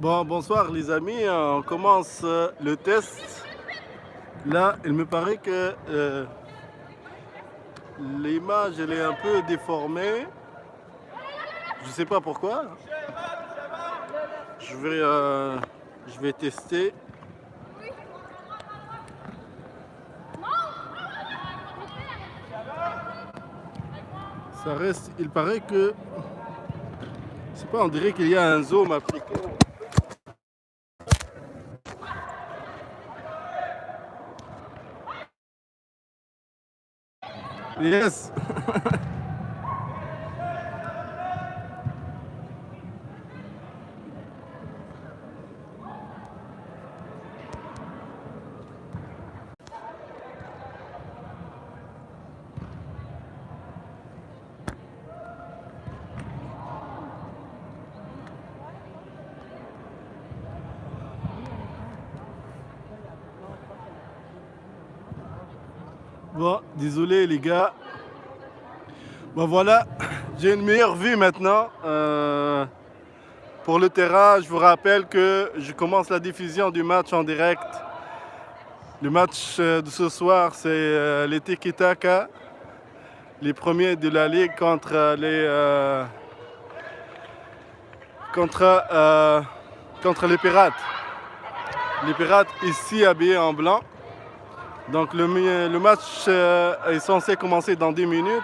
Bon, bonsoir les amis, on commence le test. Là, il me paraît que l'image elle est un peu déformée. Je ne sais pas pourquoi. Je vais tester. Ça reste, il paraît que, je sais pas, on dirait qu'il y a un zoom appliqué. Yes. Bon, désolé les gars. Bon voilà, j'ai une meilleure vue maintenant. Pour le terrain, je vous rappelle que je commence la diffusion du match en direct. Le match de ce soir, c'est les Tiki Taka, les premiers de la ligue contre les Pirates. Les Pirates ici habillés en blanc. Donc le match est censé commencer dans 10 minutes.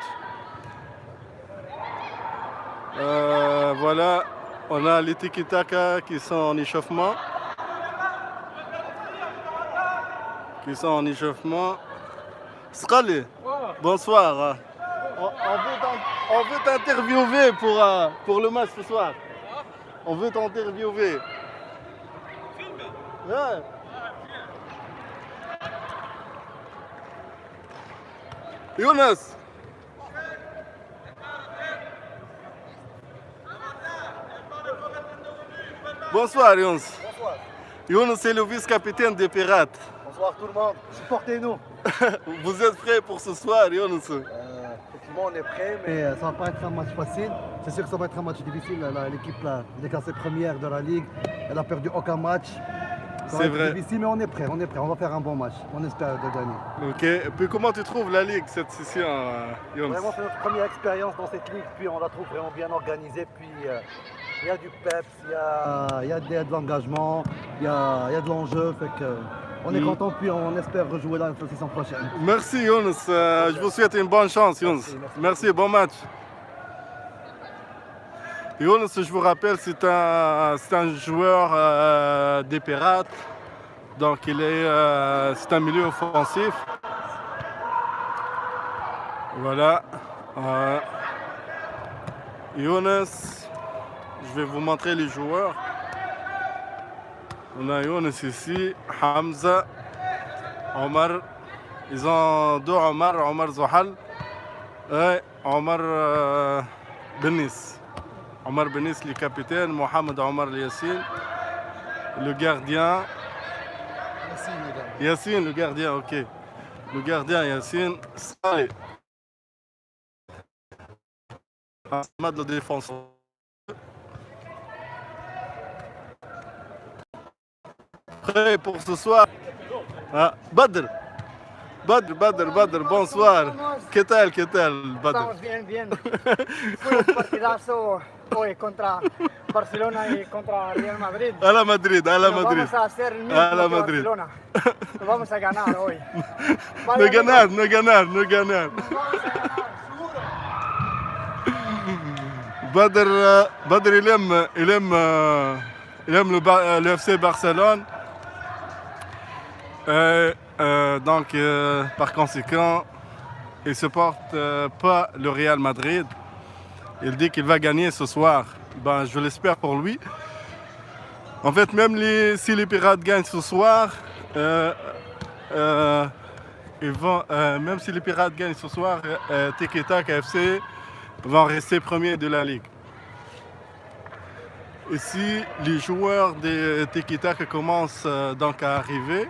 Voilà, on a les Tiki Taka qui sont en échauffement. Skali, bonsoir. On veut t'interviewer pour le match ce soir. On veut t'interviewer. Ouais. Younes. Bonsoir Younes. Bonsoir. Younes c'est le vice-capitaine des Pirates. Bonsoir tout le monde. Supportez-nous. Vous êtes prêts pour ce soir, Younes? Effectivement, on est prêts, mais ça va pas être un match facile. C'est sûr que ça va être un match difficile. L'équipe là, elle est classée première de la Ligue. Elle a perdu aucun match. C'est vrai. Difficile, mais on est prêt. On va faire un bon match. On espère de gagner. Ok. Et puis comment tu trouves la Ligue cette session, Younes? Vraiment, c'est notre première expérience dans cette Ligue. Puis on la trouve vraiment bien organisée. Puis il y a du peps, il y a de l'engagement, il y a de l'enjeu. Fait que on est content. Puis on espère rejouer la saison prochaine. Merci Younes. Je vous souhaite une bonne chance, Younes. Merci, bon match. Younes, je vous rappelle, c'est un joueur des Pirates. Donc c'est un milieu offensif. Voilà. Younes, je vais vous montrer les joueurs. On a Younes ici, Hamza, Omar. Ils ont deux Omar Zohal et Omar Benis. Omar Benis, le capitaine, Mohamed Omar Yassine, le gardien. Yassine, le gardien, ok. Le gardien Yassine, Saleh. De défense. Prêt pour ce soir? Badr. Badr, bonsoir. ¿Qué tal, Badr? Estamos bien. Fue un partidazo hoy contra Barcelona y contra Real Madrid. A la Madrid. Vamos a hacer el mismo A la que Madrid. Barcelona. Lo vamos a ganar hoy. No ganar. Vamos a ganar, seguro. Badr, il aime le FC Barcelone. Donc, par conséquent, il ne supporte pas le Real Madrid. Il dit qu'il va gagner ce soir. Ben, je l'espère pour lui. En fait, même si les Pirates gagnent ce soir, même si les Pirates gagnent ce soir, Tiki Taka FC vont rester premiers de la Ligue. Ici, les joueurs de Tiki Taka commencent donc à arriver.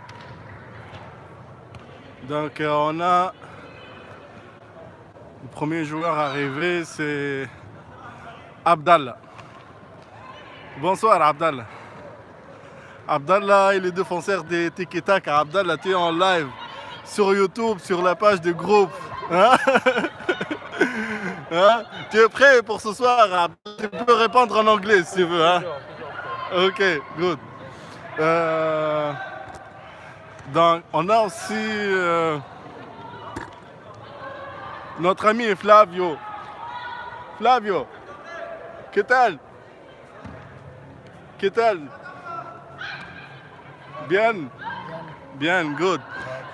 Donc on a le premier joueur arrivé, c'est Abdallah. Bonsoir Abdallah. Abdallah et les défenseurs des Tiki Taka. Abdallah, tu es en live sur YouTube, sur la page du groupe. Hein? Hein? Tu es prêt pour ce soir? Tu peux répondre en anglais si tu veux. Hein? Ok, good. Donc, on a aussi notre ami Flavio. Flavio, ¿qué tal? ¿Qué tal? Bien? Bien, good.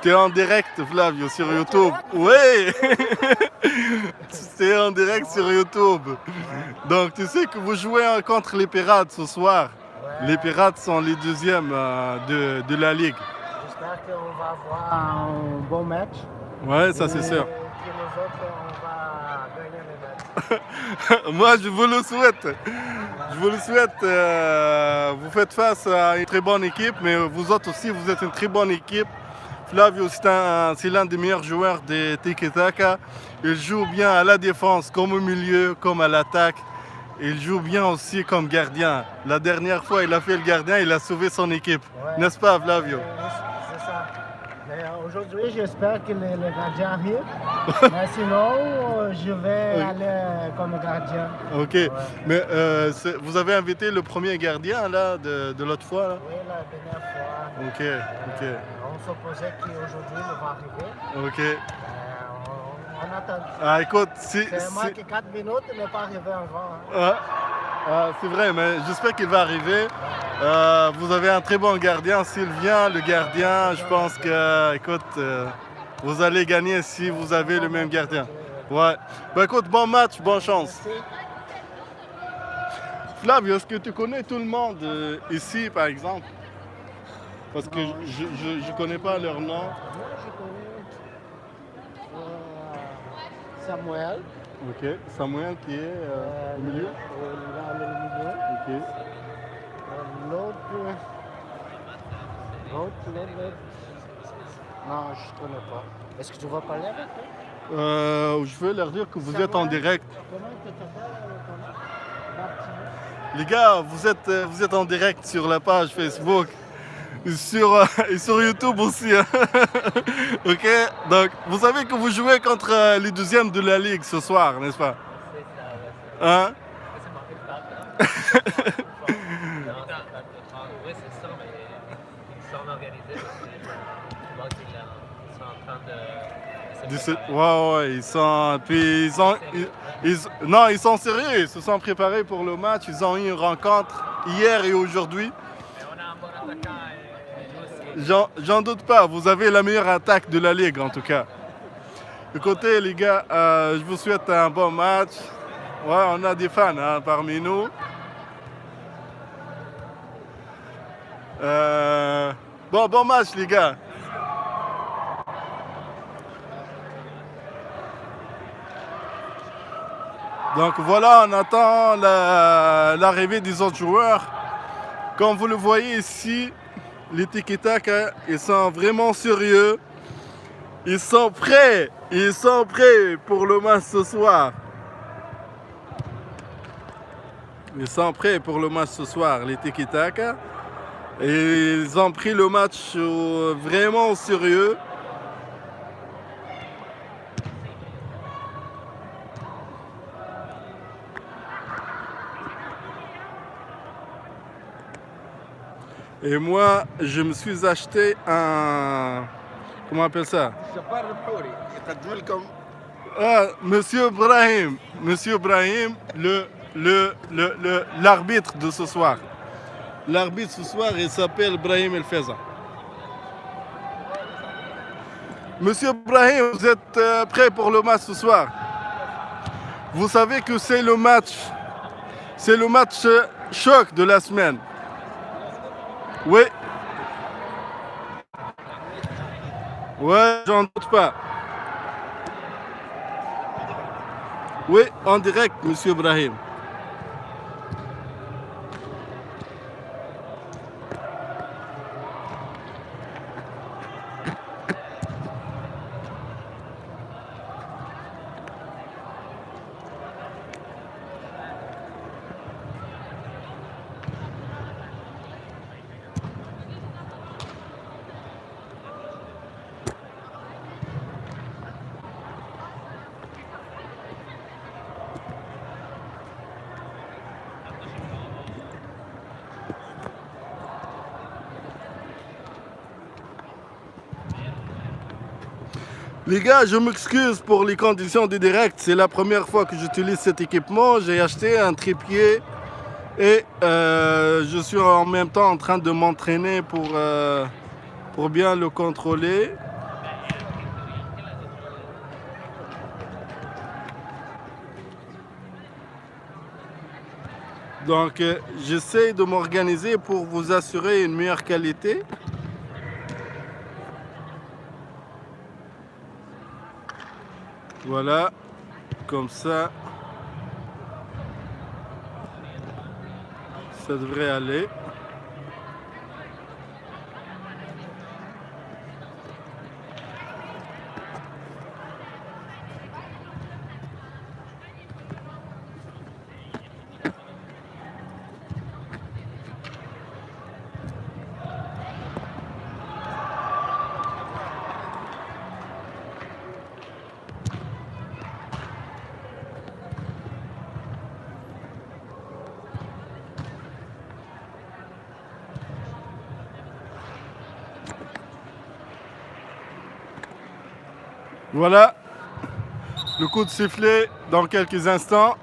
Tu es en direct, Flavio, sur YouTube. Oui! Tu es en direct sur YouTube. Donc, tu sais que vous jouez contre les Pirates ce soir. Les Pirates sont les deuxièmes de la Ligue. J'espère qu'on va avoir un bon match. Ouais, ça c'est sûr. Et que les autres, on va gagner les matchs. Moi, je vous le souhaite. Je vous le souhaite. Vous faites face à une très bonne équipe, mais vous autres aussi, vous êtes une très bonne équipe. Flavio, c'est l'un des meilleurs joueurs des Tiki Taka. Il joue bien à la défense, comme au milieu, comme à l'attaque. Il joue bien aussi comme gardien. La dernière fois, il a fait le gardien, il a sauvé son équipe. Ouais. N'est-ce pas, Flavio? C'est ça. Mais aujourd'hui, j'espère que les gardiens arrivent. Mais sinon, je vais aller comme gardien. Ok. Ouais. Mais vous avez invité le premier gardien là, de l'autre fois là? Oui, la dernière fois. Ok. On supposait qu'aujourd'hui, il va arriver. Ok. On attend. Ah, écoute, C'est marqué 4 minutes, il n'est pas arrivé encore. Hein. Ouais. Ah, c'est vrai, mais j'espère qu'il va arriver. Vous avez un très bon gardien, s'il vient, le gardien, je pense que, écoute, vous allez gagner si vous avez le même gardien. Ouais. Bah écoute, bon match, bonne chance. Merci. Flavio, est-ce que tu connais tout le monde ici, par exemple? Parce que je ne connais pas leur nom. Moi, je connais Samuel. Ok. Samuel qui est au milieu? Là, le milieu. Ok. L'autre. Non, je ne connais pas. Est-ce que tu vas parler avec eux? Je veux leur dire que vous êtes en direct. Comment tu t'appelles? Martin. Les gars, vous êtes en direct sur la page Facebook. Et sur YouTube aussi. Hein. Ok? Donc, vous savez que vous jouez contre les deuxièmes de la Ligue ce soir, n'est-ce pas? C'est ça, ouais. Hein? Oui, c'est ça, mais ils sont organisés. Je vois qu'ils sont en train de... Ouais, ils sont. Puis non, ils sont sérieux, ils se sont préparés pour le match. Ils ont eu une rencontre hier et aujourd'hui. Mais on a un bon attaquant et nous aussi. J'en doute pas, vous avez la meilleure attaque de la Ligue en tout cas. Écoutez les gars, je vous souhaite un bon match. Ouais, on a des fans hein, parmi nous. Bon match les gars. Donc voilà, on attend l'arrivée des autres joueurs. Comme vous le voyez ici, les Tiki Taka, ils sont vraiment sérieux. Ils sont prêts pour le match ce soir. Ils sont prêts pour le match ce soir, les Tiki Taka. Et ils ont pris le match vraiment au sérieux. Et moi, je me suis acheté un... Comment on appelle ça? Ah, Monsieur Brahim, l'arbitre de ce soir. L'arbitre ce soir, il s'appelle Brahim El Feza. Monsieur Brahim, vous êtes prêt pour le match ce soir? Vous savez que c'est le match choc de la semaine. Oui. Ouais, j'en doute pas. Oui, en direct, Monsieur Brahim. Les gars, je m'excuse pour les conditions du direct. C'est la première fois que j'utilise cet équipement. J'ai acheté un trépied et je suis en même temps en train de m'entraîner pour bien le contrôler. Donc, j'essaie de m'organiser pour vous assurer une meilleure qualité. Voilà, comme ça devrait aller. Voilà, le coup de sifflet dans quelques instants.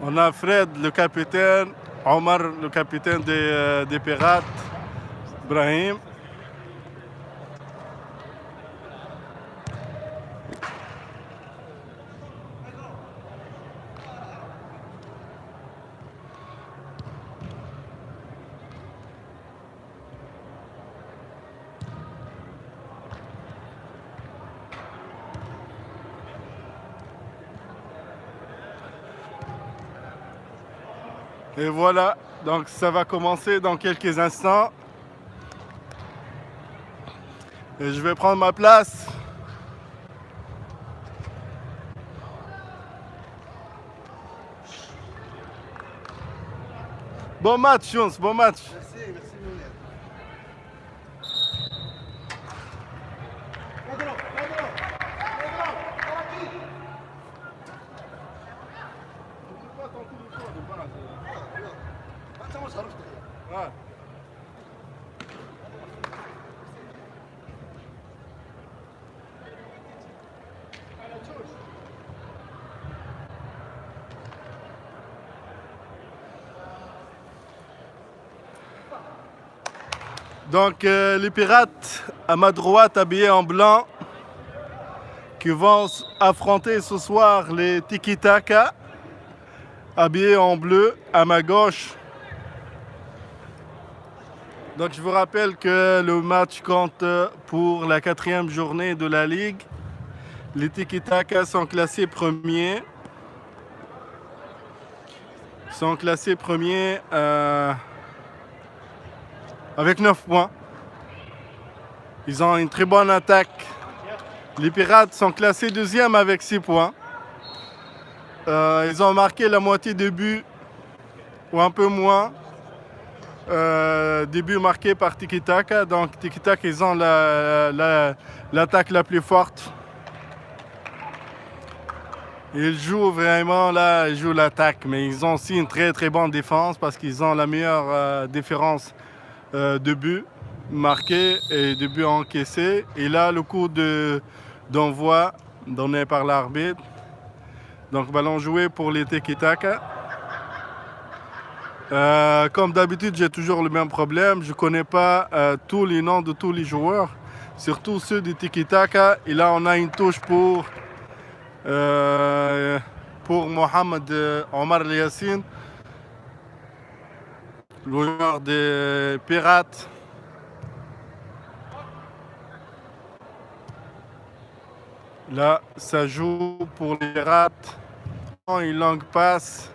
On a Fred, le capitaine, Omar, le capitaine des pirates, Brahim. Et voilà, donc ça va commencer dans quelques instants. Et je vais prendre ma place. Bon match, Younes, bon match. Merci, Mounir. Donc les pirates à ma droite habillés en blanc qui vont affronter ce soir les Tiki Taka habillés en bleu à ma gauche. Donc je vous rappelle que le match compte pour la 4e journée de la Ligue. Les Tiki Taka sont classés premiers. Avec 9 points. Ils ont une très bonne attaque. Les Pirates sont classés 2e avec 6 points. Ils ont marqué la moitié des buts, ou un peu moins. Des buts marqués par Tiki Taka. Donc Tiki Taka, ils ont l'attaque la plus forte. Ils jouent vraiment là, ils jouent l'attaque, mais ils ont aussi une très très bonne défense parce qu'ils ont la meilleure différence de buts marqués et de buts encaissés. Et là, le coup d'envoi donné par l'arbitre. Donc, ballon joué pour les Tiki Taka. Comme d'habitude, j'ai toujours le même problème. Je ne connais pas tous les noms de tous les joueurs, surtout ceux des Tiki Taka. Et là, on a une touche pour Mohamed Omar Yassine, le joueur des Pirates. Là, ça joue pour les Pirates. Une longue passe,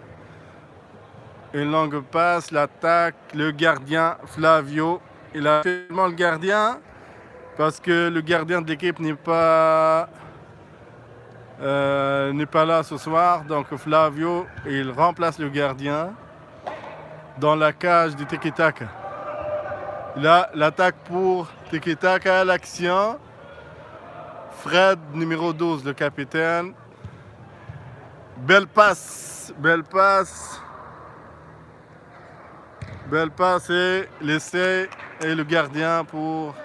l'attaque, le gardien Flavio. Il a fait le gardien parce que le gardien de l'équipe n'est pas là ce soir. Donc Flavio, il remplace le gardien dans la cage du Tiki Taka. Là, l'attaque pour Tiki Taka, l'action. Fred, numéro 12, le capitaine. Belle passe. Belle passe. Belle passe et l'essai et le gardien pour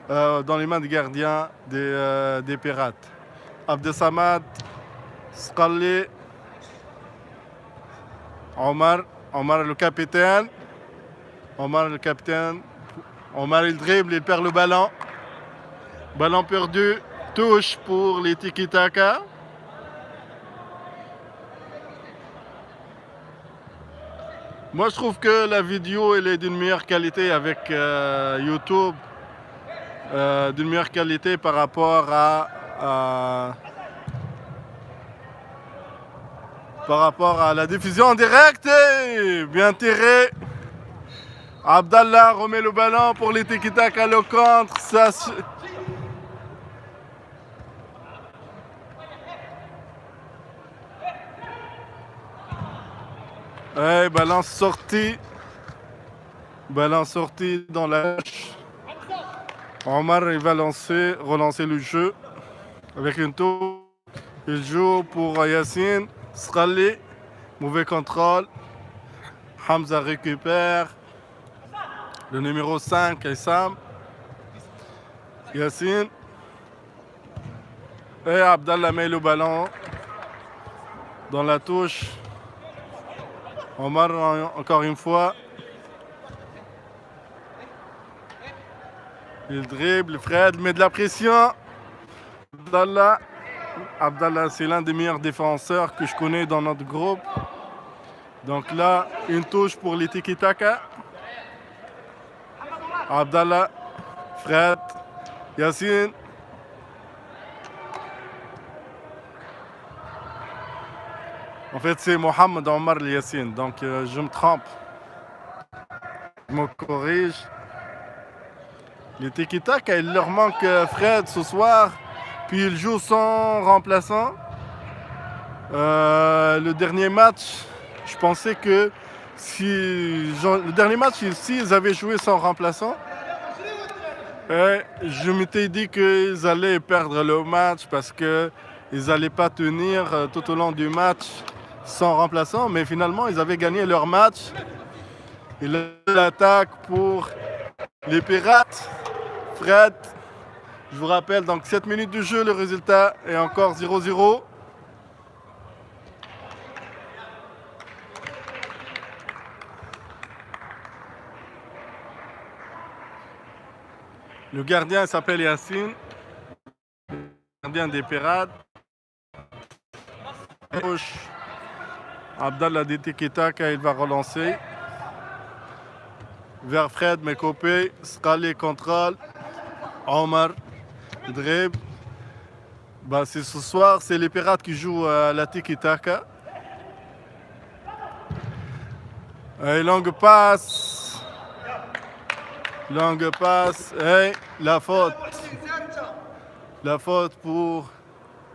dans les mains du gardien des Pirates. Abdesamad, Sqali, Omar le capitaine. Omar le capitaine. Omar il dribble, il perd le ballon. Ballon perdu. Touche pour les tiki-taka. Moi je trouve que la vidéo elle est d'une meilleure qualité avec YouTube. D'une meilleure qualité par rapport à la diffusion en direct. Et bien tiré. Abdallah remet le ballon pour les tiki-taka le contre. Ouais, ballon sorti dans la gauche. Omar il va relancer le jeu avec une touche. Il joue pour Yassine. Sqali, mauvais contrôle. Hamza récupère. Le numéro 5, Issam. Yassine. Et Abdallah met le ballon dans la touche. Omar encore une fois. Il dribble, Fred met de la pression. Abdallah, c'est l'un des meilleurs défenseurs que je connais dans notre groupe. Donc là, une touche pour les tiki-taka. Abdallah, Fred, Yassine. En fait, c'est Mohamed Omar Yassine, donc je me trompe. Je me corrige. Les tiki-taka, il leur manque Fred ce soir, puis il joue sans remplaçant. Le dernier match, je pensais que le dernier match, s'ils avaient joué sans remplaçant, je m'étais dit qu'ils allaient perdre le match parce qu'ils n'allaient pas tenir tout au long du match sans remplaçant, mais finalement ils avaient gagné leur match. Et l'attaque pour les Pirates. Fred, je vous rappelle, donc 7 minutes de jeu, le résultat est encore 0-0. Le gardien s'appelle Yassine, le gardien des Pirates. Gauche, Abdallah des tiki-taka, il va relancer. Vers Fred, Mekopé, Sqali contrôle. Omar, dribble. C'est ce soir, c'est les Pirates qui jouent à la tiki-taka. Et longue passe. Et la faute. La faute pour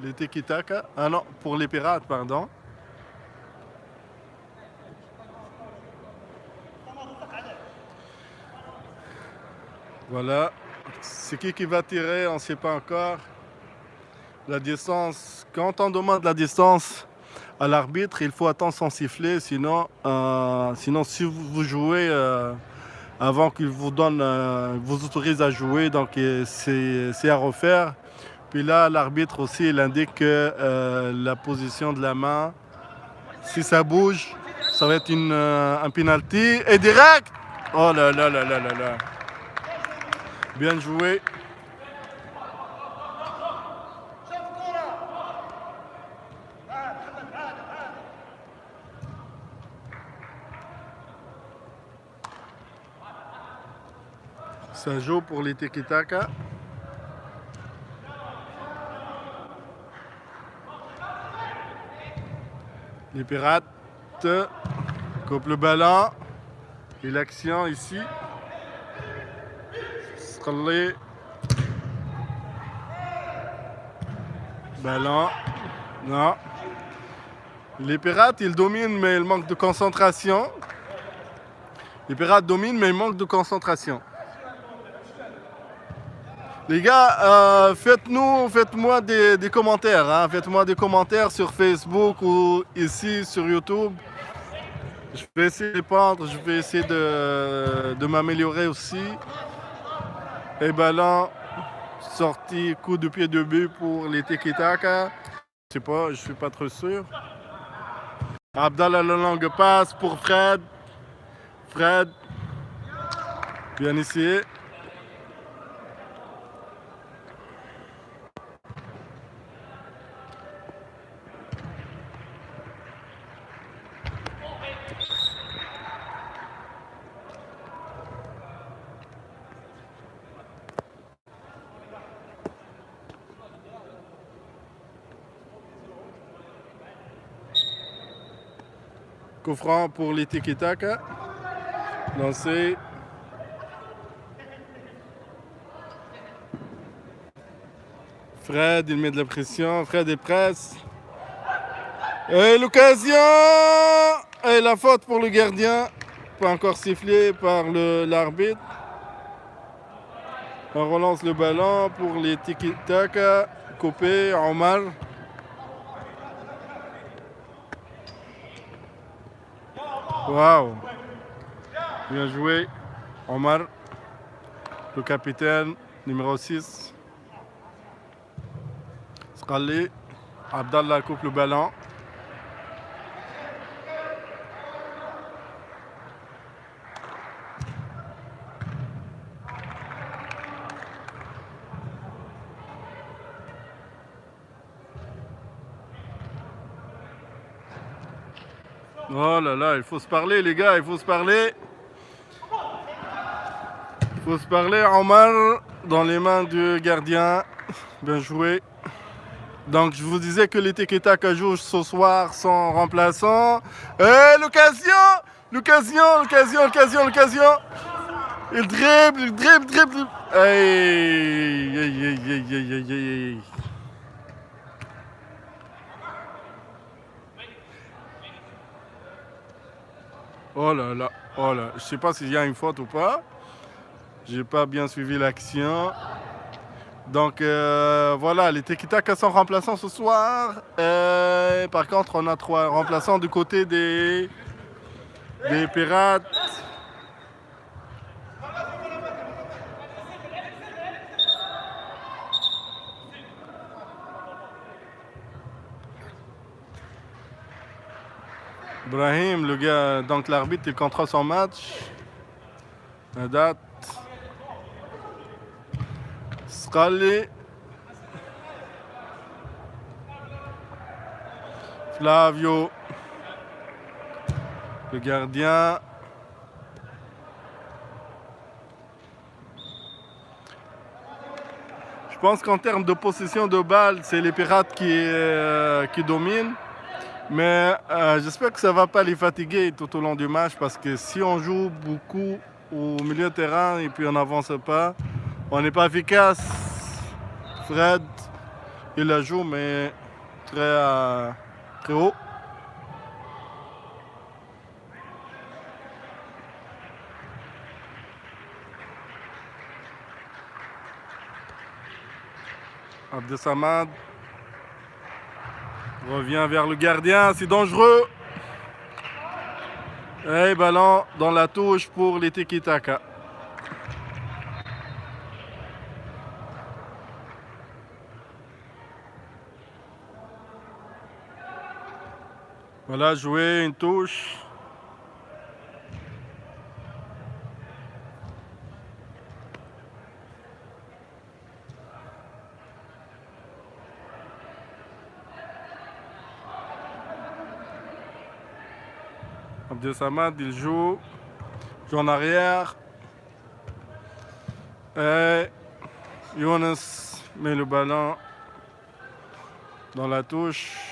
les tiki-taka. Ah non, pour les Pirates, pardon. Voilà. C'est qui va tirer, on ne sait pas encore. La distance, quand on demande la distance à l'arbitre, il faut attendre son sifflet. Sinon si vous jouez avant qu'il vous vous autorise à jouer, donc c'est à refaire. Puis là, l'arbitre aussi, il indique que la position de la main, si ça bouge, ça va être un penalty. Et direct! Oh là là là là là là. Bien joué. Ça joue pour les tiki-taka. Les Pirates coupent le ballon. Et l'action ici. Sqali. Ballon. Non. Les Pirates, ils dominent, mais ils manquent de concentration. Les Pirates dominent, mais ils manquent de concentration. Les gars, faites-moi des commentaires. Hein. Faites-moi des commentaires sur Facebook ou ici sur YouTube. Je vais essayer de répondre, je vais essayer de m'améliorer aussi. Et ballon, sorti, coup de pied de but pour les tiki-taka. Je sais pas, je suis pas trop sûr. Abdallah, la longue passe pour Fred. Fred, bien ici. Coup franc pour les tiki-taka. Lancé. Fred, il met de la pression. Fred est presse. Et l'occasion! Et la faute pour le gardien. Pas encore sifflé par l'arbitre. On relance le ballon pour les tiki-taka. Coupé, Omar. Waouh! Bien joué, Omar, le capitaine, numéro 6. Sqali, Abdallah coupe le ballon. Oh là là, il faut se parler les gars, il faut se parler. Il faut se parler, Omar, dans les mains du gardien. Bien joué. Donc je vous disais que les tiki-taka jouent ce soir sans remplaçant. Et l'occasion! L'occasion! Il dribble. Aïe. Oh là. Je sais pas s'il y a une faute ou pas. J'ai pas bien suivi l'action. Donc voilà, les tiki-taka sont remplaçants ce soir. Par contre, on a 3 remplaçants du côté des Pirates. Brahim, le gars, donc l'arbitre, il contrôle son match. La date. Sqali. Flavio. Le gardien. Je pense qu'en termes de possession de balle, c'est les Pirates qui dominent. Mais j'espère que ça ne va pas les fatiguer tout au long du match parce que si on joue beaucoup au milieu de terrain et puis on n'avance pas, on n'est pas efficace. Fred, il la joue mais très haut. Abdesamad revient vers le gardien, c'est dangereux. Et ballon dans la touche pour les tiki-taka. Voilà, joué une touche. Abdesamad, il joue en arrière. Et Younes met le ballon dans la touche.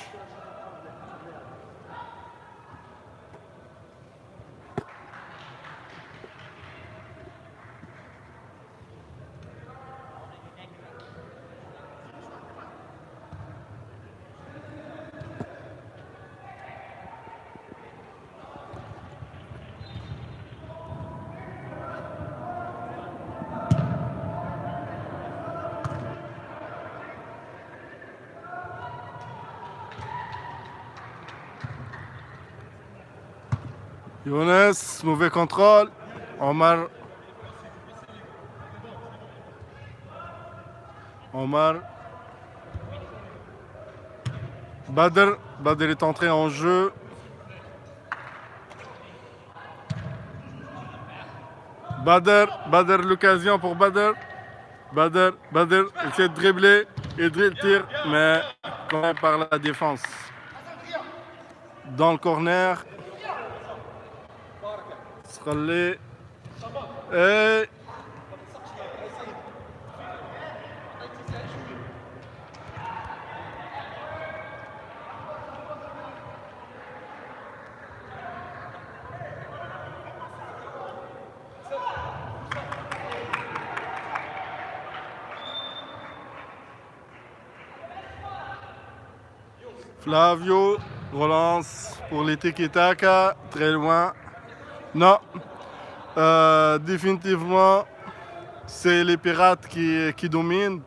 Younes, mauvais contrôle. Omar. Badr est entré en jeu. Badr, l'occasion pour Badr. Badr essaie de dribbler. Il tire, mais quand même par la défense. Dans le corner. Sralé. Et Flavio relance pour les tiki-taka, très loin. Non, définitivement, c'est les pirates qui dominent.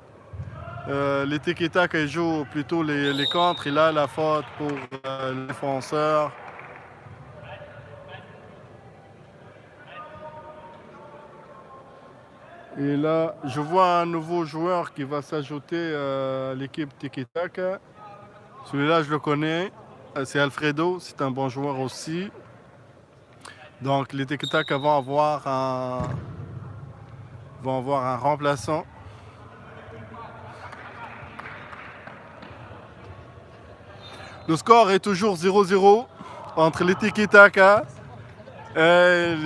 Les tiki-taka jouent plutôt les contres. Il a la faute pour le défenseur. Et là, je vois un nouveau joueur qui va s'ajouter à l'équipe tiki-taka. Celui-là, je le connais. C'est Alfredo. C'est un bon joueur aussi. Donc, les tiki-taka vont avoir un remplaçant. Le score est toujours 0-0 entre les tiki-taka et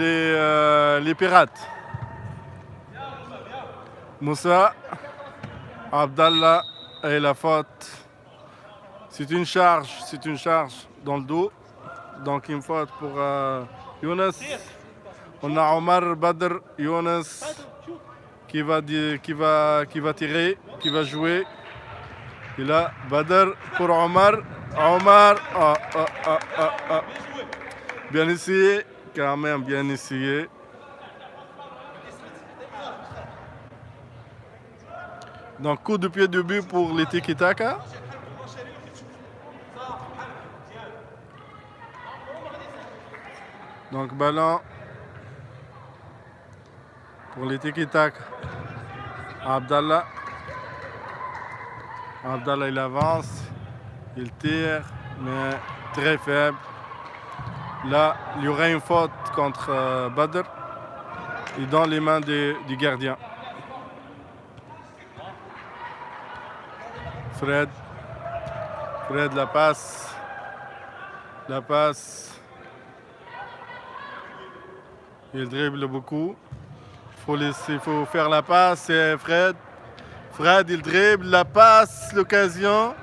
les pirates. Moussa, Abdallah et la faute. C'est une charge dans le dos. Donc une faute pour Younes. On a Omar, Badr, Younes qui va tirer, qui va jouer. Et là, Badr pour Omar. Bien essayé, quand même bien essayé. Donc coup de pied de but pour les tiki-taka. Donc ballon pour les tiki-taka. Abdallah, il avance, il tire, mais très faible. Là, il y aurait une faute contre Badr et dans les mains du gardien. Fred, la passe. Il dribble beaucoup. Il faut faire la passe. C'est Fred, il dribble, la passe, l'occasion.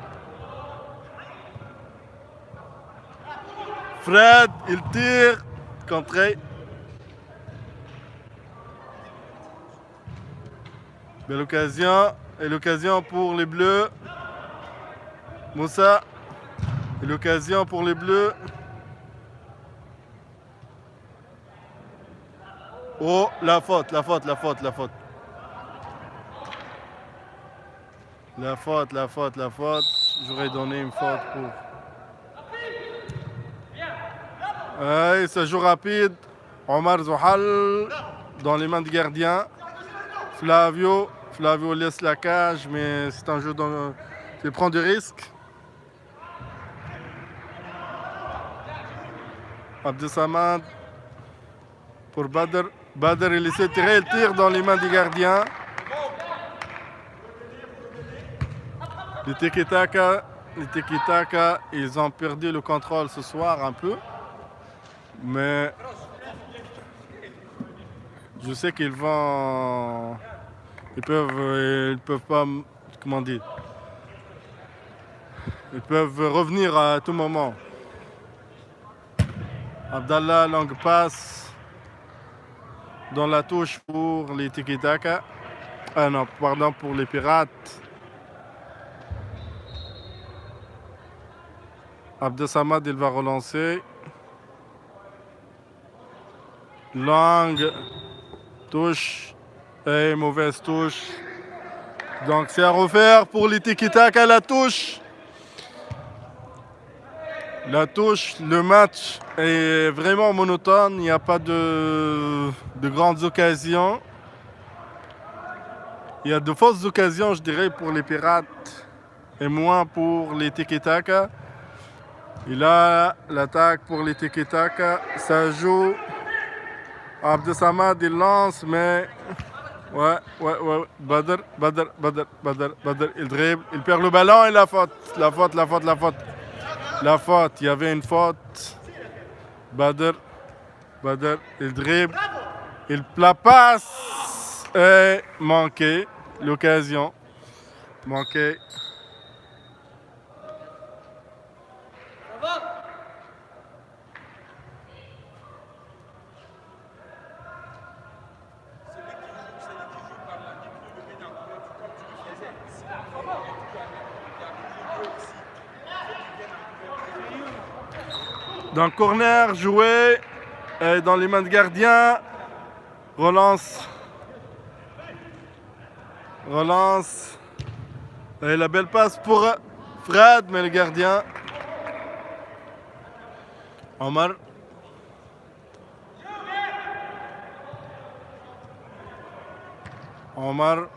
Fred, il tire, contré. Belle occasion. Et l'occasion pour les Bleus. Moussa. Et l'occasion pour les Bleus. Oh, la faute. La faute. J'aurais donné une faute pour... Et ça joue rapide. Omar Zohal dans les mains du gardien. Flavio laisse la cage, mais c'est un jeu qui prend des risques. Abdesamad pour Badr. Il essaie de tirer, il tire dans les mains du gardien. Les tiki-taka, ils ont perdu le contrôle ce soir un peu. Mais je sais qu'ils peuvent pas, comment dire, ils peuvent revenir à tout moment. Abdallah, longue passe dans la touche pour les tiki-taka. Pour les pirates. Abdesamad, il va relancer. Longue touche et mauvaise touche. Donc c'est à refaire pour les tiki-taka, la touche. La touche, le match est vraiment monotone, il n'y a pas de grandes occasions. Il y a de fausses occasions, je dirais, pour les Pirates et moins pour les Tiki-Taka. Et là, l'attaque pour les Tiki-Taka, ça joue. Abdesamad, il lance, mais... Ouais. Badr, il dribble, il perd le ballon et la faute. La faute, il y avait une faute. Badr, il dribble, la passe est manquée, l'occasion manquée. Dans corner, joué dans les mains de gardien. Relance. Et la belle passe pour Fred, mais le gardien. Omar. Omar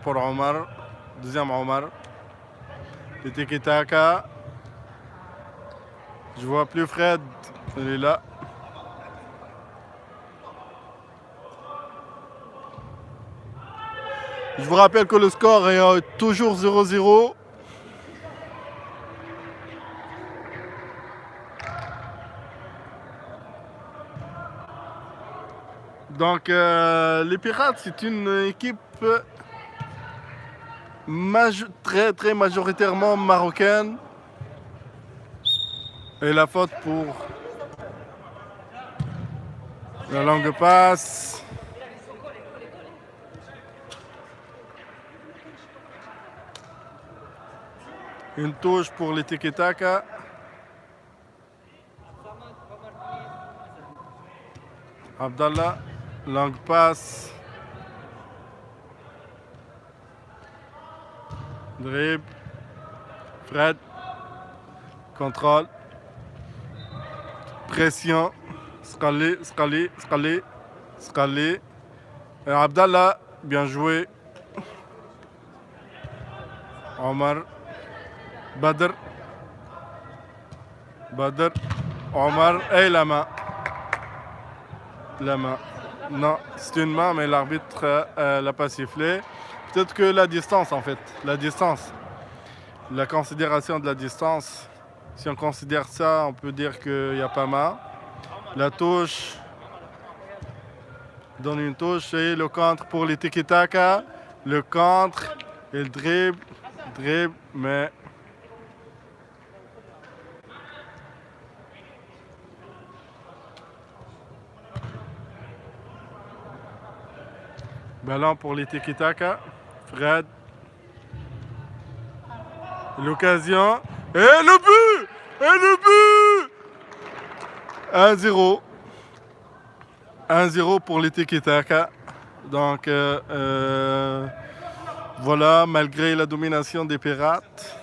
pour Omar. Deuxième Omar. Le tiki-taka. Je vois plus Fred. Il est là. Je vous rappelle que le score est toujours 0-0. Donc, les Pirates, c'est une équipe très majoritairement marocaine. Et la faute pour la longue passe. Une touche pour les tiki-taka. Abdallah, longue passe. Dribble. Fred. Contrôle. Pression. Scalé. Abdallah, bien joué. Omar. Badr, Omar, et la main. Non, c'est une main, mais l'arbitre l'a pas sifflé. Peut-être que la distance, en fait. La considération de la distance. Si on considère ça, on peut dire qu'il n'y a pas main. La touche donne une touche et le contre pour les tiki-taka. Le contre, il dribble, mais... Ballon pour les tiki-taka. Fred. L'occasion. Et le but 1-0. 1-0 pour les tiki-taka. Donc, voilà, malgré la domination des Pirates.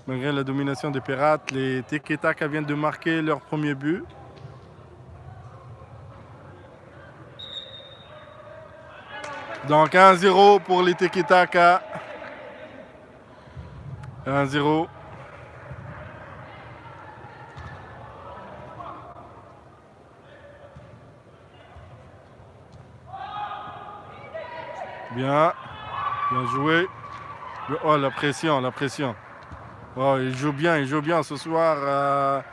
Les tiki-taka viennent de marquer leur premier but. Donc 1-0 pour les tiki-taka. 1-0. Bien joué. Oh, la pression. Oh, il joue bien ce soir.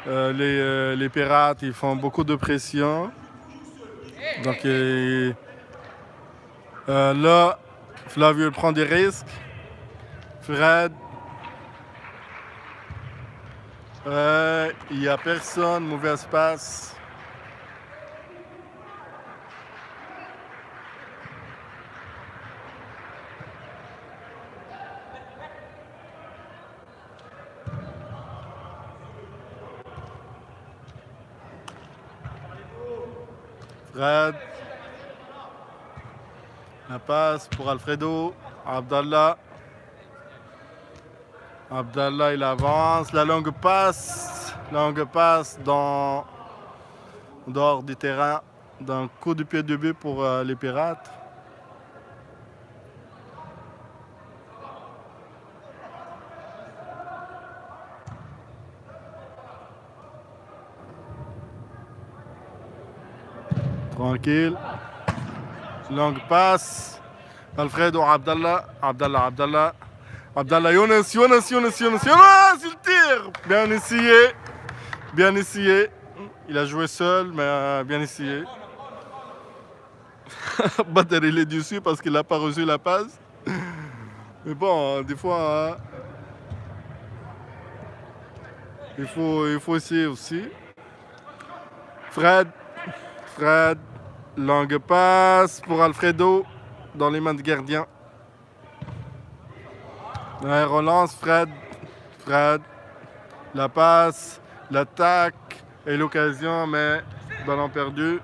Les Pirates, ils font beaucoup de pression. Donc, là, Flavio prend des risques. Fred. Il n'y a personne, mauvaise passe. Fred. La passe pour Alfredo. Abdallah. Abdallah, il avance. La longue passe. Longue passe dehors du terrain. D'un coup de pied de but pour les Pirates. Tranquille. Longue passe. Alfredo Abdallah. Abdallah. Younes, il tire. Bien essayé. Il a joué seul, mais bien essayé. Badr, il est dessus parce qu'il n'a pas reçu la passe. Mais bon, des fois, il faut essayer aussi. Fred, longue passe pour Alfredo dans les mains de gardien. Ouais, relance Fred, la passe, l'attaque et l'occasion, mais ballon perdu.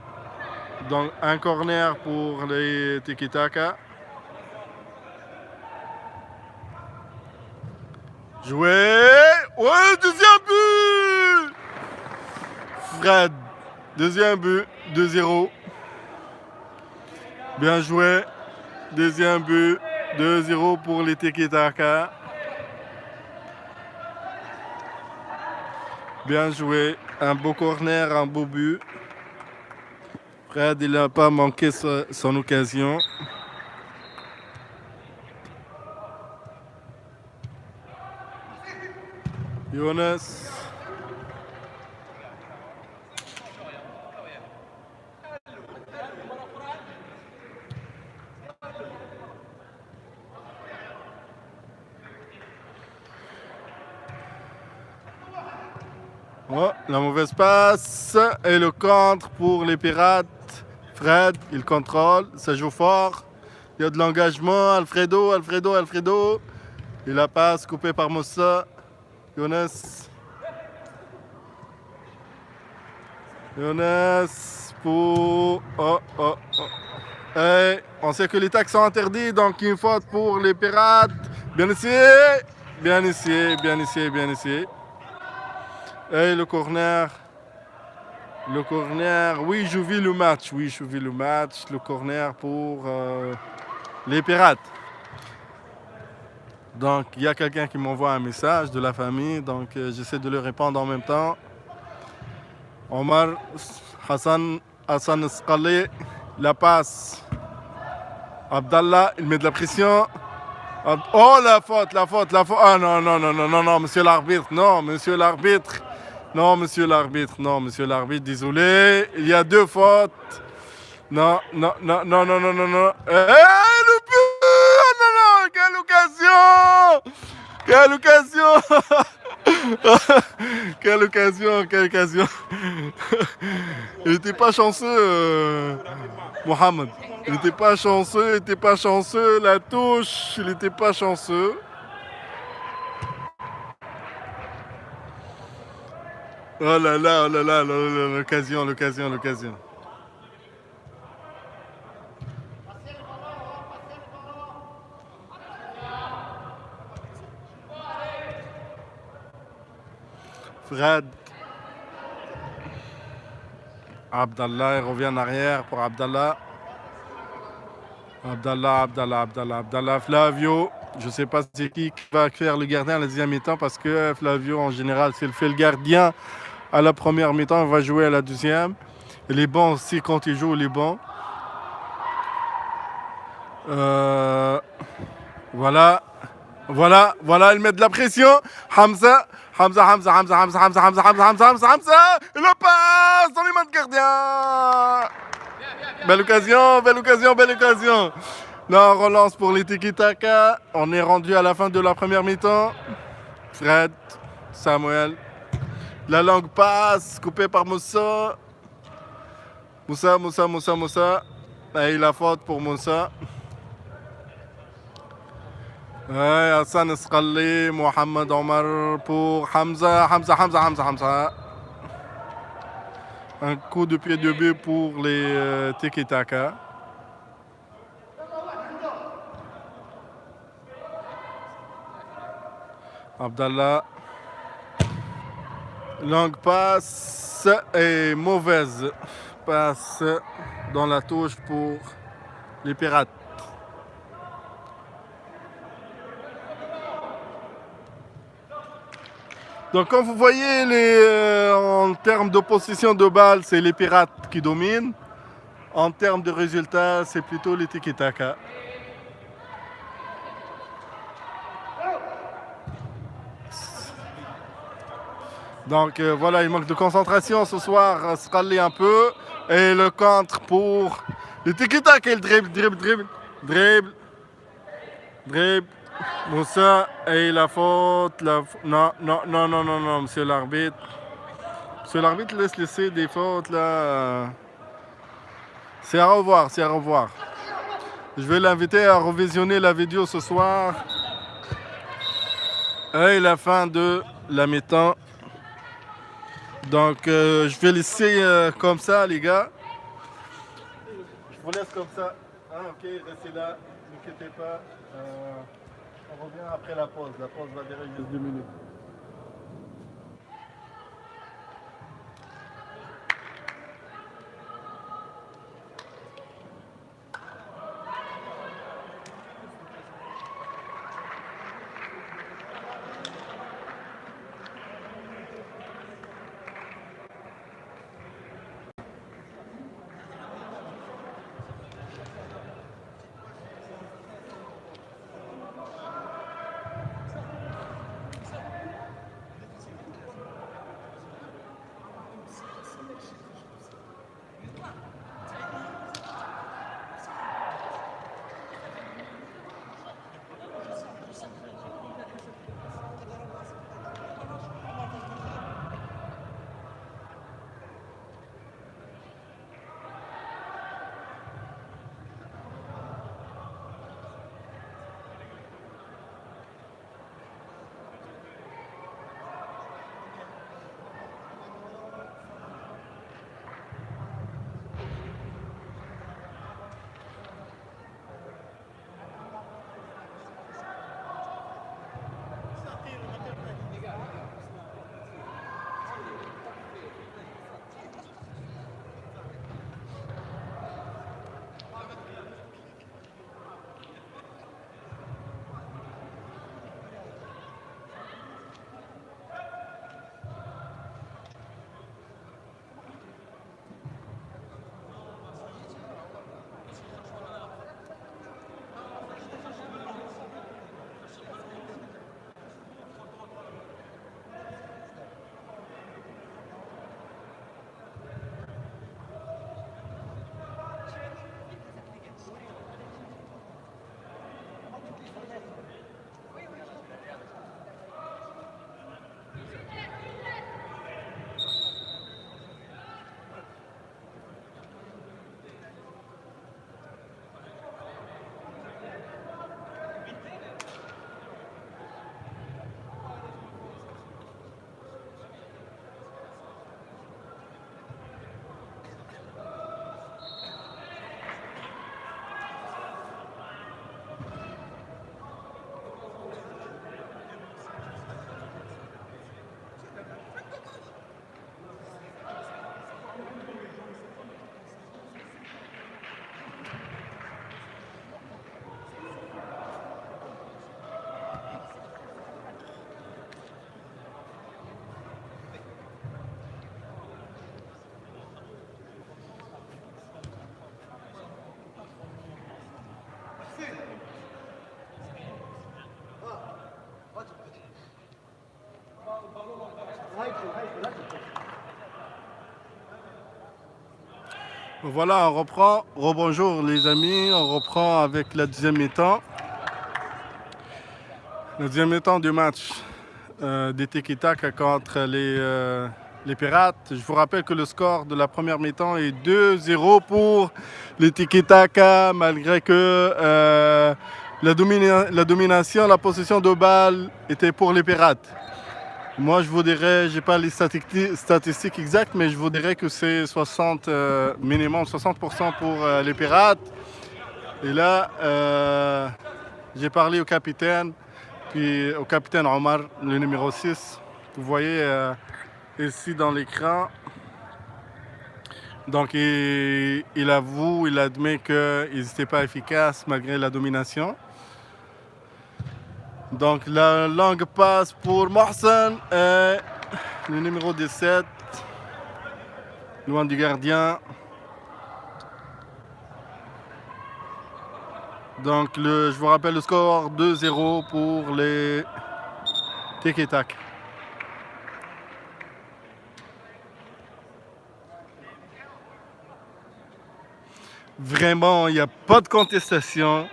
Donc un corner pour les tiki-taka. Joué. Ouais, deuxième but. Fred, deuxième but, 2-0. Bien joué. Deuxième but, 2-0 pour les tiki-taka. Bien joué. Un beau corner, un beau but. Fred, il n'a pas manqué son occasion. Younes. Oh, la mauvaise passe et le contre pour les Pirates. Fred, il contrôle, ça joue fort. Il y a de l'engagement. Alfredo. Et la passe coupée par Moussa. Younes pour... Oh. Et on sait que les tacs sont interdits, donc une faute pour les Pirates. Bien essayé. Et le corner. Oui, je vis le match. Le corner pour les Pirates. Donc, il y a quelqu'un qui m'envoie un message de la famille. Donc, j'essaie de lui répondre en même temps. Omar Hassan Skali, la passe. Abdallah, il met de la pression. Oh, la faute. Ah non, monsieur l'arbitre. Non, monsieur l'arbitre, désolé. Il y a 2 fautes. Non. Le but! Oh non, quelle occasion! Quelle occasion! Il n'était pas chanceux, Mohamed. Il n'était pas chanceux. La touche, il n'était pas chanceux. Oh là là, l'occasion. Fred. Abdallah, il revient en arrière pour Abdallah. Flavio. Je ne sais pas c'est qui va faire le gardien à la deuxième mi-temps parce que Flavio, en général, s'il fait le gardien à la première mi-temps, il va jouer à la deuxième. Il est bon aussi quand il joue, il est bon. Voilà, il met de la pression. Hamza. Il le passe dans les mains de gardien. Belle occasion. Là, on relance pour les tiki-taka. On est rendu à la fin de la première mi-temps. Fred, Samuel. La longue passe, coupée par Moussa. Moussa. Et la faute pour Moussa. Ouais, Hassan Skali, Mohamed Omar pour Hamza. Un coup de pied de but pour les tiki-taka. Abdallah. Longue passe et mauvaise passe dans la touche pour les Pirates. Donc comme vous voyez, en termes de possession de balle, c'est les Pirates qui dominent. En termes de résultats, c'est plutôt les tiki-taka. Donc voilà, il manque de concentration ce soir, se rallie un peu. Et le contre pour le tiki-taka et le dribble. Moussa et la faute. Non, monsieur l'arbitre. Monsieur l'arbitre laisse laisser des fautes là. C'est à revoir. Je vais l'inviter à revisionner la vidéo ce soir. Et la fin de la mi-temps. Donc je vais laisser comme ça les gars. Je vous laisse comme ça. Ah ok, restez là, ne vous inquiétez pas. On revient après la pause. La pause va durer juste 2 minutes. Voilà, on reprend. Rebonjour les amis, on reprend avec la deuxième mi-temps. La deuxième mi-temps du match des Tiki-Taka contre les Pirates. Je vous rappelle que le score de la première mi-temps est 2-0 pour les Tiki-Taka, malgré que la domination, la possession de balle était pour les Pirates. Moi, je vous dirais, j'ai pas les statistiques exactes, mais je vous dirais que c'est minimum 60% pour les Pirates. Et là, j'ai parlé au capitaine puis au capitaine Omar, le numéro 6. Vous voyez ici dans l'écran. Donc il avoue, il admet qu'ils n'étaient pas efficaces malgré la domination. Donc la longue passe pour Mohsen et le numéro 17, loin du gardien. Donc je vous rappelle le score 2-0 pour les Tiki-Tak. Vraiment, il n'y a pas de contestation.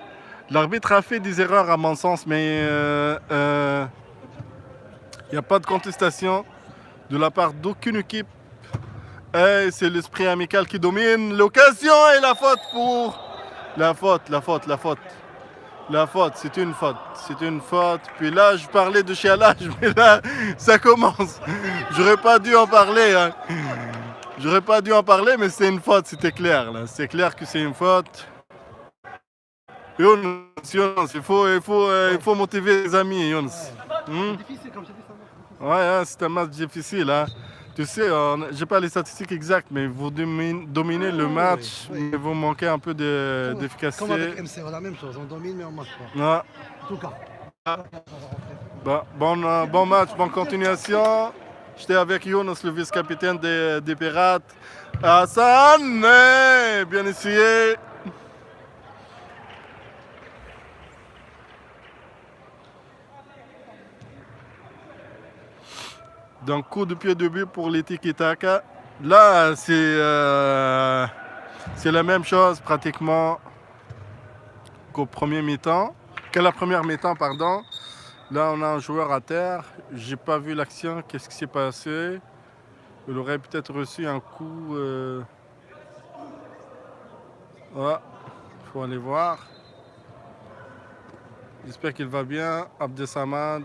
L'arbitre a fait des erreurs à mon sens, mais il n'y a pas de contestation de la part d'aucune équipe. Et c'est l'esprit amical qui domine l'occasion et la faute pour... La faute, c'est une faute. Puis là, je parlais de chialage, mais là, ça commence. J'aurais pas dû en parler, hein. J'aurais pas dû en parler, mais c'est une faute, c'était clair, là. C'est clair que c'est une faute. Younes, il faut motiver les amis, Younes. C'est difficile, comme je dis, ça. Ouais, hein, c'est un match difficile, hein. Tu sais, j'ai pas les statistiques exactes, mais vous dominez le match, oui. mais vous manquez un peu Comme d'efficacité. avec MCO, la même chose, on domine mais on ne marche pas. Ouais. En tout cas. Bon match, bonne continuation. J'étais avec Younes, le vice-capitaine des Pirates. Hassan, bien essayé. Donc, coup de pied de but pour les Tiki-Taka. Là, c'est la même chose pratiquement qu'au premier mi-temps. Qu'à la première mi-temps, pardon. Là, on a un joueur à terre. J'ai pas vu l'action. Qu'est-ce qui s'est passé? Il aurait peut-être reçu un coup. Ouais, faut aller voir. J'espère qu'il va bien. Abdesamad.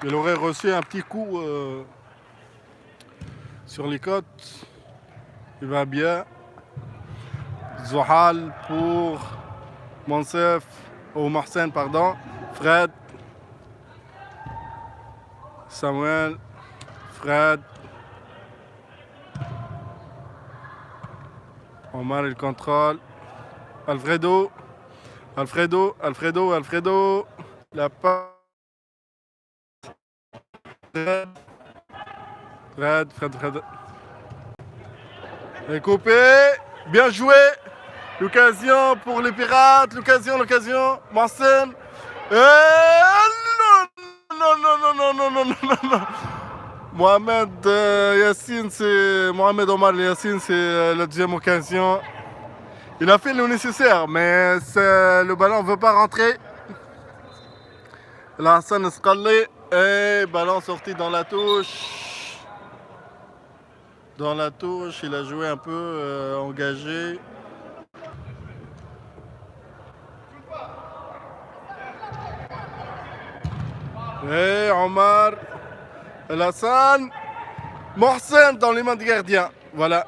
Il aurait reçu un petit coup sur les côtes. Il va bien. Zohal pour Monsef, ou Mohsen, pardon. Fred. Samuel. Fred. Omar, il contrôle. Alfredo. La passe. Fred. Et coupé. Bien joué. L'occasion pour les Pirates. L'occasion. Mohsen. Non. Mohamed Omar Yassine, c'est la deuxième occasion. Il a fait le nécessaire, mais le ballon ne veut pas rentrer. Hassan Escalé. Et ballon sorti dans la touche. Il a joué un peu engagé. Et Omar Hassan. Mohsen dans les mains du gardien. Voilà.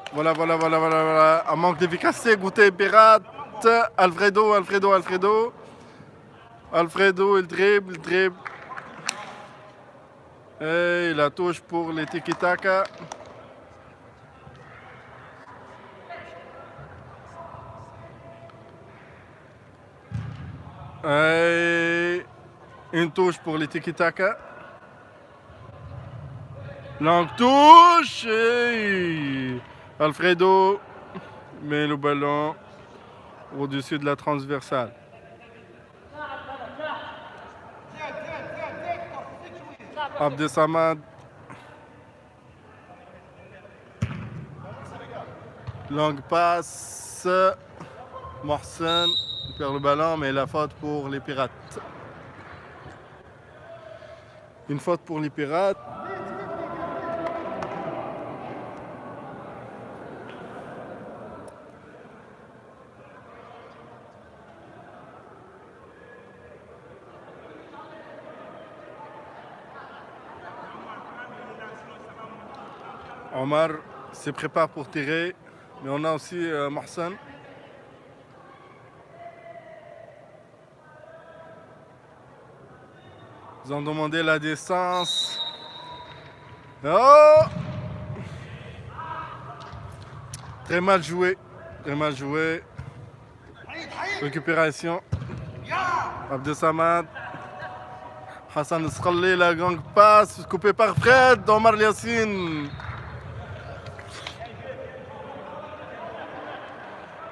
Un manque d'efficacité. Goûter Pirate. Alfredo, il dribble. Et la touche pour les Tiki-Taka. Et une touche pour les Tiki-Taka. Longue touche. Et Alfredo met le ballon au-dessus de la transversale. Abdesamad. Longue passe. Mohsen perd le ballon, mais la faute pour les Pirates. Une faute pour les Pirates. Omar se prépare pour tirer. Mais on a aussi Mohsen. Ils ont demandé la distance. Oh! Très mal joué. Très mal joué. Récupération. Abdesamad. Hassan Skalli, la gang passe. Coupé par Fred. Omar Yassine.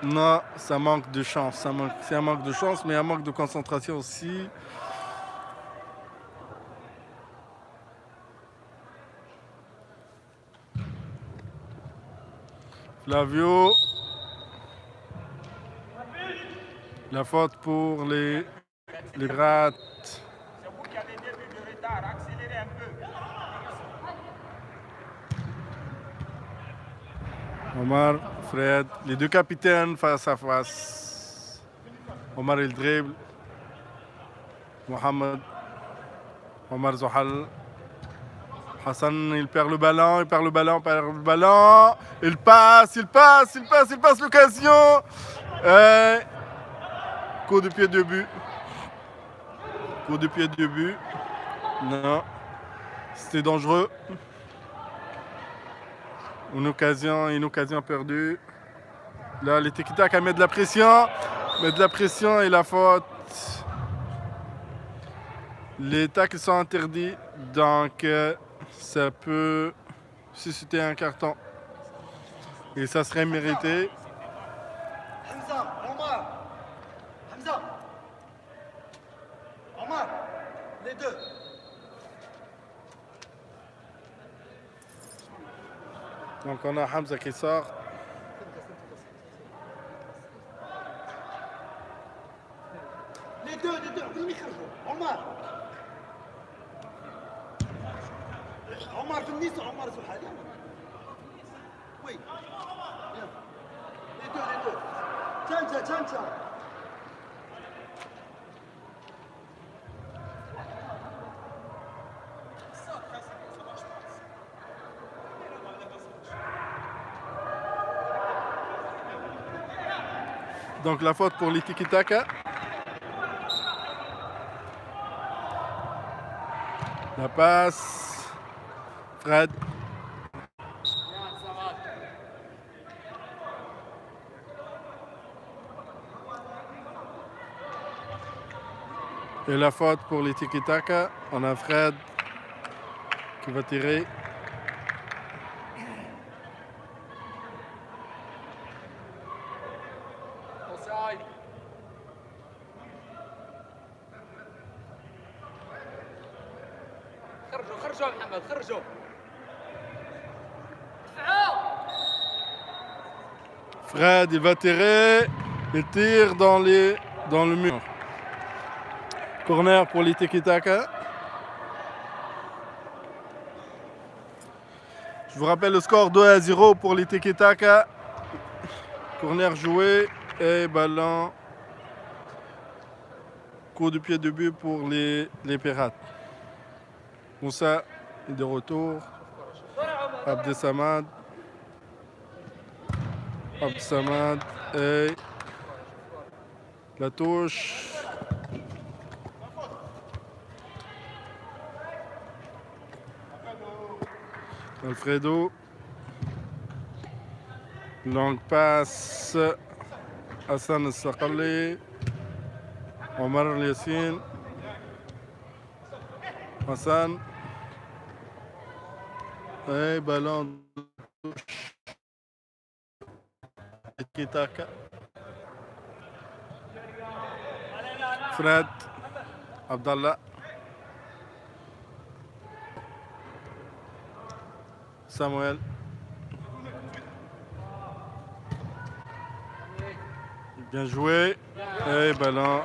Non, ça manque de chance. C'est un manque de chance, mais un manque de concentration aussi. Flavio. La faute pour les Pirates. C'est vous qui avez 2 buts de retard, accélérez un peu. Omar, Fred, les deux capitaines face à face. Omar il dribble. Mohamed. Omar Zohal. Hassan il perd le ballon, il perd le ballon. Il passe l'occasion. Coup de pied de but. Non. C'était dangereux. Une occasion perdue. Là, les Tiki-Taka mettent de la pression. Et la faute. Les tacles sont interdits. Donc, ça peut susciter un carton. Et ça serait mérité. Hamza, Omar, les deux. Donc, on a Hamza qui sort. Les deux, وين يخرجوا؟ عمر في النيس وعمر زحالي. وي. Les deux. تشانشا. Donc la faute pour les Tiki-Taka. La passe. Fred. Et la faute pour les Tiki-Taka. On a Fred qui va tirer. خرجوا يا محمد خرجوا. Fred, il va tirer. Il tire dans le mur. Corner pour les Tiki-Taka. Je vous rappelle le score 2-0 pour les Tiki-Taka. Corner joué et ballon. Coup de pied de but pour les Pirates. Moussa est de retour. Abdesamad et la touche. Alfredo. Longue passe. Hassan Skalli. Omar Yassine. Hassan. Et ballon de touche. Tiki-Taka. Fred. Abdallah. Samuel. Bien joué. Et ballon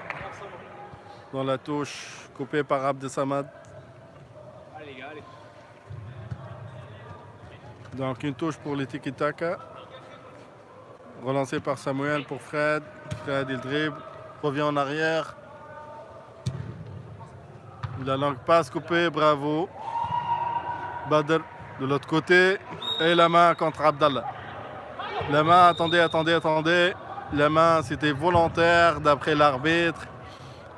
dans la touche, coupé par Abdesamad. Donc une touche pour les Tiki-Taka. Relancé par Samuel pour Fred. Fred il dribble, revient en arrière. La longue passe coupée, bravo. Badr de l'autre côté. Et la main contre Abdallah. La main, attendez. La main, c'était volontaire d'après l'arbitre.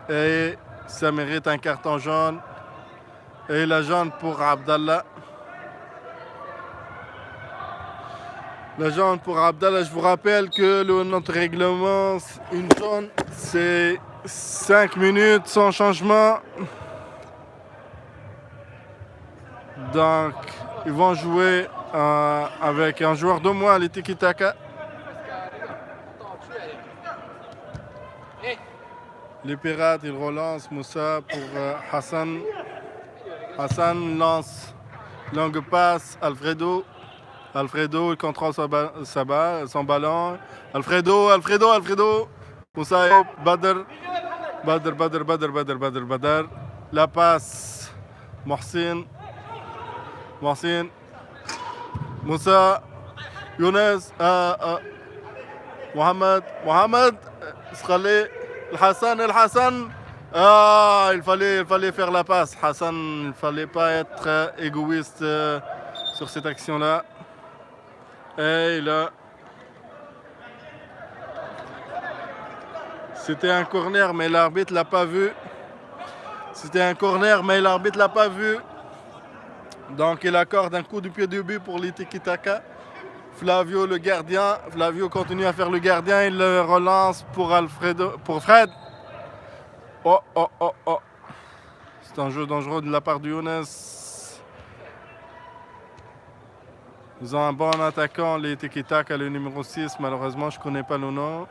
Et ça mérite un carton jaune. Et la jaune pour Abdallah. La jaune pour Abdallah. Je vous rappelle que notre règlement, une jaune, c'est 5 minutes sans changement. Donc, ils vont jouer avec un joueur de moins, les tiki-taka. Les Pirates, ils relancent Moussa pour Hassan. Hassan lance longue passe, Alfredo. Alfredo, il contrôle son ballon. Alfredo. Moussa, Badr. La passe, Mohsin. Moussa, Younes, Mohamed, Skhali, Hassan. Il fallait faire la passe. Hassan, il ne fallait pas être égoïste sur cette action-là. Et là, c'était un corner, mais l'arbitre l'a pas vu. Donc il accorde un coup de pied de but pour les tiki-taka. Flavio le gardien. Flavio continue à faire le gardien. Il le relance pour Fred. Oh. C'est un jeu dangereux de la part de Younes. Ils ont un bon attaquant, les tiki-taka, le numéro 6. Malheureusement, je ne connais pas le nom.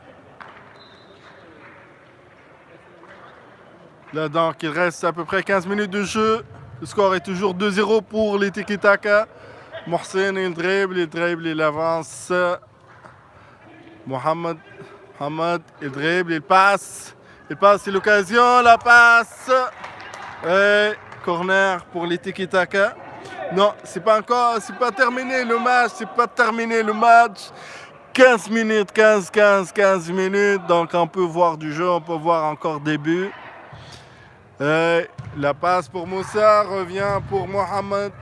Là, donc, il reste à peu près 15 minutes de jeu. Le score est toujours 2-0 pour les tiki-taka. Mohsen, il dribble, il avance. Mohamed, il dribble, il passe. C'est l'occasion, la passe. Et corner pour les tiki-taka. Non, c'est pas terminé le match. 15 minutes. Donc, on peut voir du jeu, on peut voir encore des buts. La passe pour Moussa revient pour Mohamed.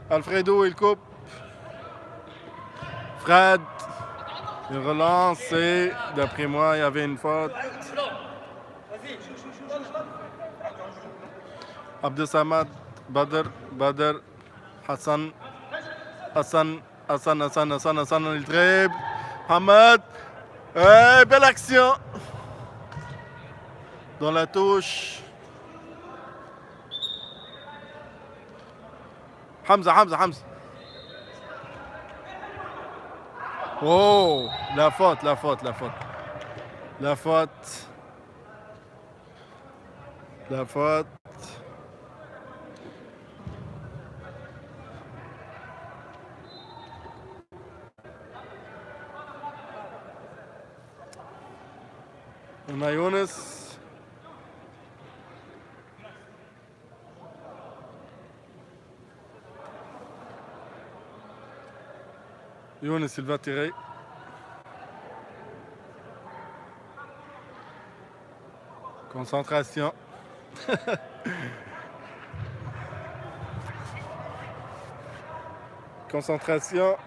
Alfredo, il coupe. Fred, il relance et d'après moi, il y avait une faute. Abdesamad, Badr, Hassan, il dribble. Hamad, belle action. Dans la touche. Hamza. Oh, la faute. On a Younes. Younes, il va tirer. Concentration. Concentration.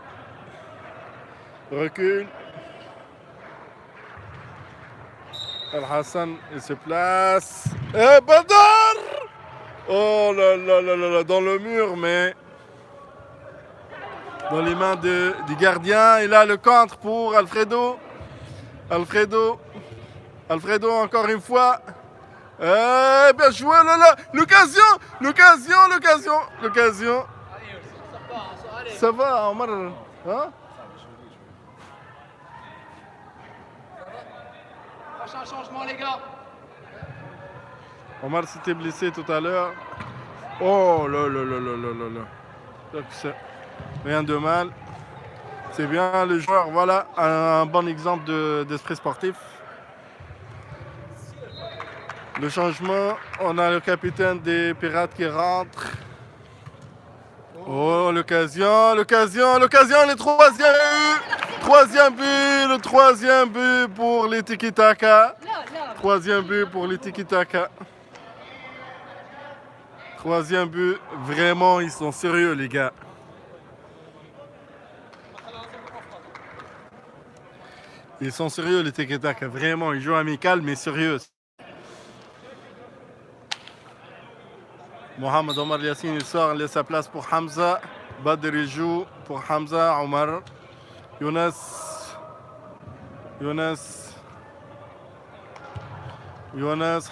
Recul. Al-Hassan, il se place. Et Badr! Oh là, dans le mur, mais dans les mains du gardien. Et là, le contre pour Alfredo. Alfredo, encore une fois. Bien joué, là. L'occasion. Ça va, Omar. Hein? Prochain changement, les gars. Omar s'était blessé tout à l'heure. Oh là. Rien de mal. C'est bien le joueur. Voilà un bon exemple d'esprit sportif. Le changement, on a le capitaine des Pirates qui rentre. Oh, l'occasion, le troisième but pour les tiki-taka. Troisième but, vraiment, ils sont sérieux, les gars. Ils sont sérieux, les tiki-taka. Vraiment, ils jouent amical, mais sérieux. Mohamed Omar Yassine, il sort, laisse sa place pour Hamza. Badr, il joue pour Hamza. Omar. Younes.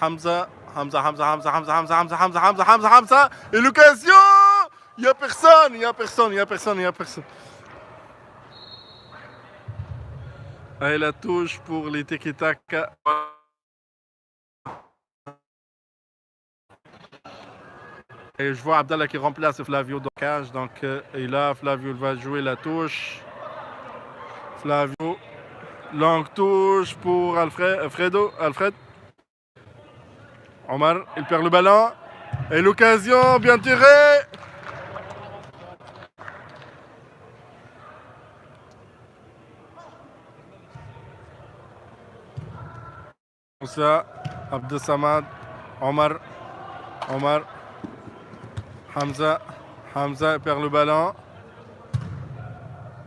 Hamza. Hamza. Et l'occasion! Il n'y a personne. Et la touche pour les tiki-taka. Et je vois Abdallah qui remplace Flavio dans le cage. Donc, et là, Flavio va jouer la touche. Flavio. Longue touche pour Alfred. Omar, il perd le ballon. Et l'occasion, bien tirée. Moussa, Abdesamad, Omar. Hamza perd le ballon.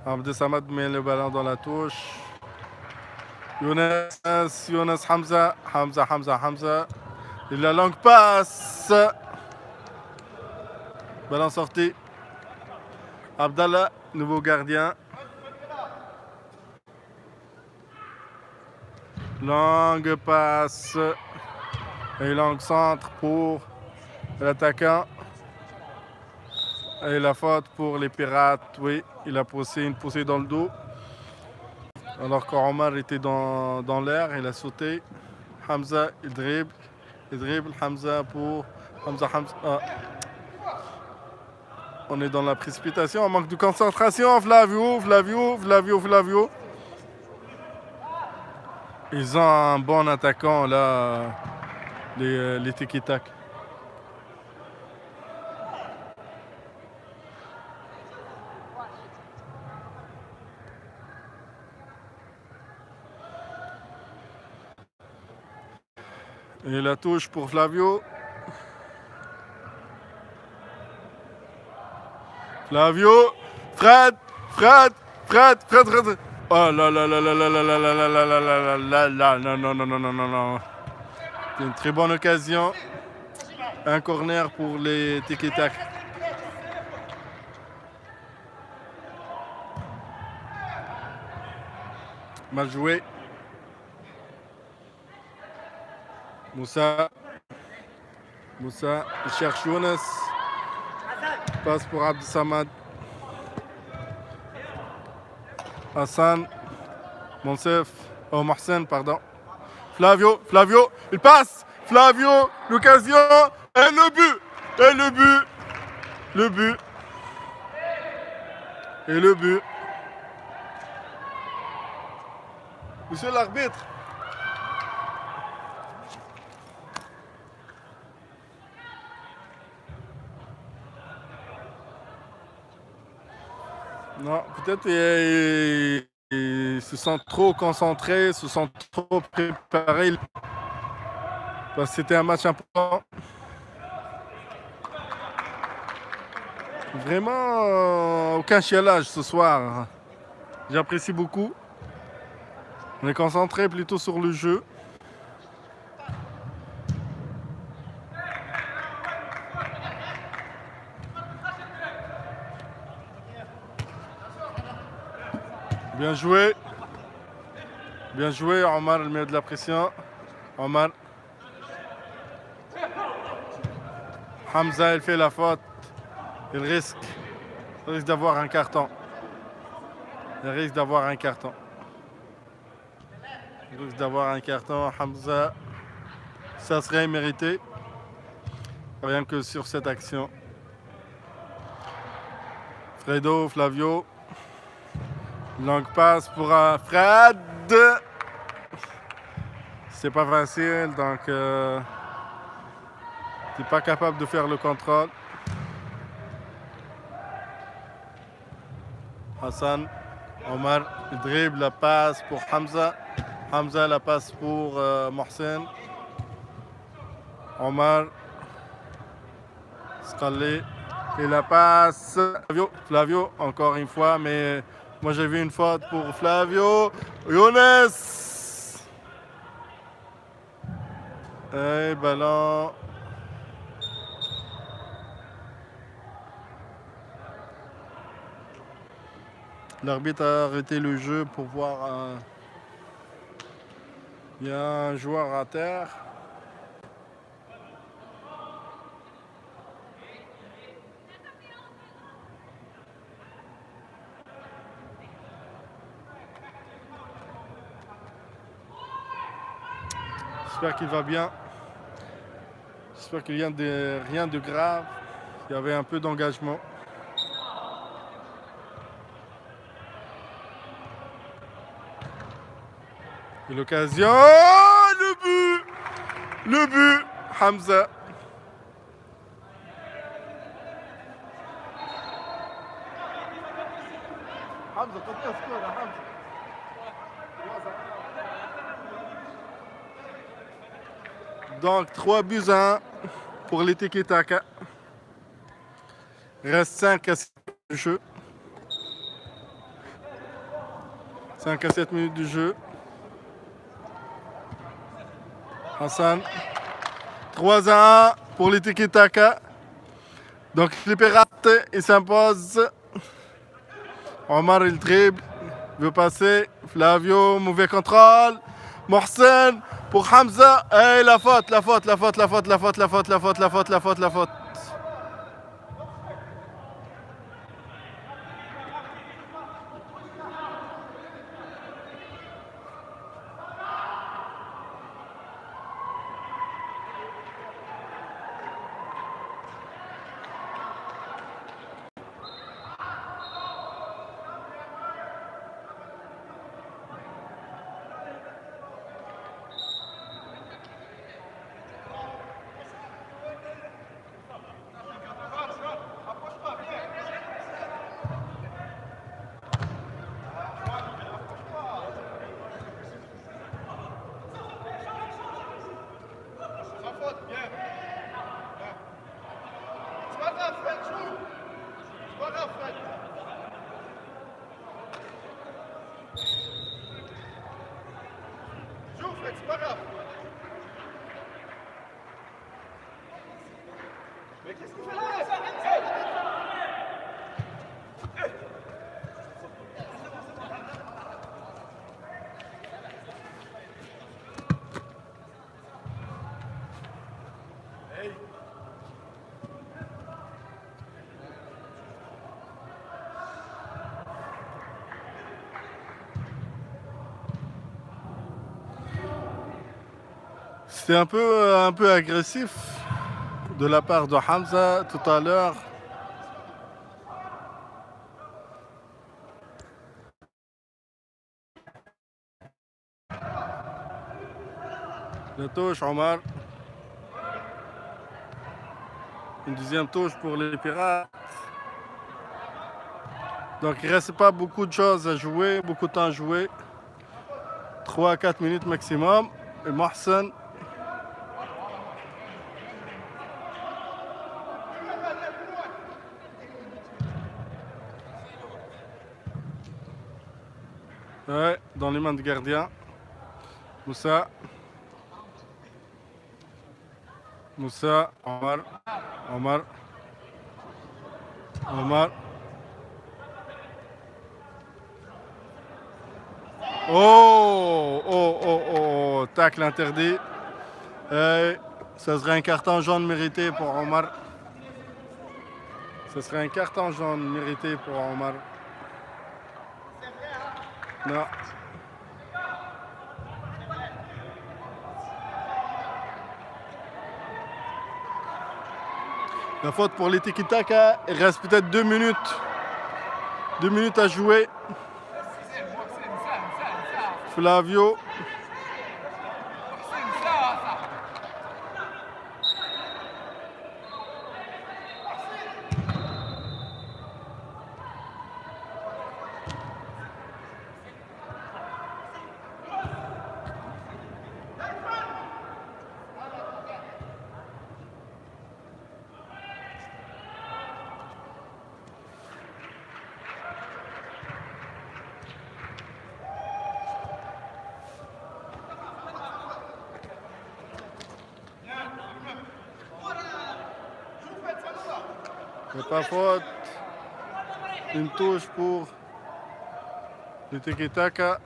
Abdesamad met le ballon dans la touche. Younes, Hamza. Et la longue passe. Ballon sorti. Abdallah, nouveau gardien. Longue passe. Et longue centre pour l'attaquant. Et la faute pour les Pirates. Oui, il a poussé une poussée dans le dos. Alors qu'Omar était dans l'air, il a sauté. Hamza, il dribble. Hamza pour... Hamza. On est dans la précipitation, on manque de concentration. Flavio. Ils ont un bon attaquant là, les tiki-tak. Et la touche pour Flavio. Fred. Oh là là. Non. C'est une très bonne occasion. Un corner pour les tiki-tak. Mal joué. Moussa, il cherche Younes. Passe pour Abdesamad. Hassan. Mohsen, pardon. Flavio, il passe. Flavio, l'occasion. Et le but. Monsieur l'arbitre. Non, peut-être ils se sont trop concentrés, se sont trop préparés. Parce que c'était un match important. Vraiment, aucun chialage ce soir. J'apprécie beaucoup. On est concentré plutôt sur le jeu. Bien joué, Omar, il met de la pression. Omar. Hamza, il fait la faute. Il risque d'avoir un carton. Hamza, ça serait mérité. Rien que sur cette action. Flavio. Longue passe pour Fred. C'est pas facile, donc t'es pas capable de faire le contrôle. Hassan, Omar, il dribble, la passe pour Hamza. La passe pour Mohsen. Omar, Skalé. Et la passe. Flavio, encore une fois, mais Moi j'ai vu une faute pour Flavio. Younes. Et ballon. L'arbitre a arrêté le jeu pour voir. Il y a un joueur à terre. J'espère qu'il va bien. J'espère qu'il n'y a rien de grave. Il y avait un peu d'engagement. Et l'occasion. Oh, le but! Le but! Hamza. Hamza, combien de score, Hamza? Donc 3 buts à 1 pour les Tiki Taka. Reste 5 à 7 minutes du jeu. 5 à 7 minutes du jeu. Hassan. 3 à 1 pour les Tiki Taka. Donc les Pirates, ils s'imposent. Omar il dribble. Veut passer. Flavio, mauvais contrôle. Mohsen pour Hamza. Et la faute. C'était un peu agressif de la part de Hamza tout à l'heure. La touche, Omar. Une deuxième touche pour les Pirates. Donc il ne reste pas beaucoup de choses à jouer, beaucoup de temps à jouer. 3 à 4 minutes maximum. Et Mohsen. Ouais, dans les mains du gardien. Moussa. Moussa, Omar. Omar. Omar. Oh, tacle interdit. Et ça serait un carton jaune mérité pour Omar. Ce serait un carton jaune mérité pour Omar. Non. La faute pour les Tiki Taka. Il reste peut-être 2 minutes. 2 minutes à jouer. Flavio. Il n'y a pas faute. Une touche pour le tiki-taka.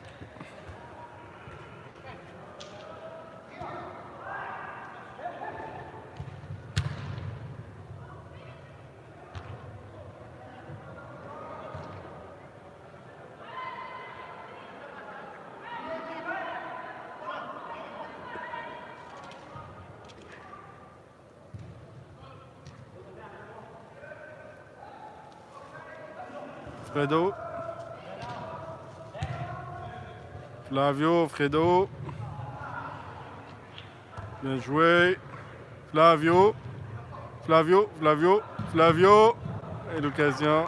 Fredo. Flavio, Fredo. Bien joué. Flavio. Flavio, Flavio, Flavio. Et l'occasion.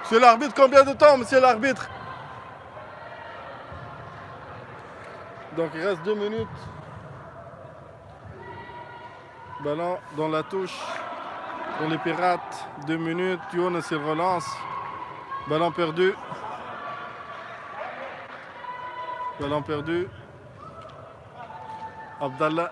Monsieur l'arbitre, combien de temps, monsieur l'arbitre? Donc il reste 2 minutes. Ballon dans la touche pour les Pirates. 2 minutes. Younes il relance. Ballon perdu. Ballon perdu. Abdallah.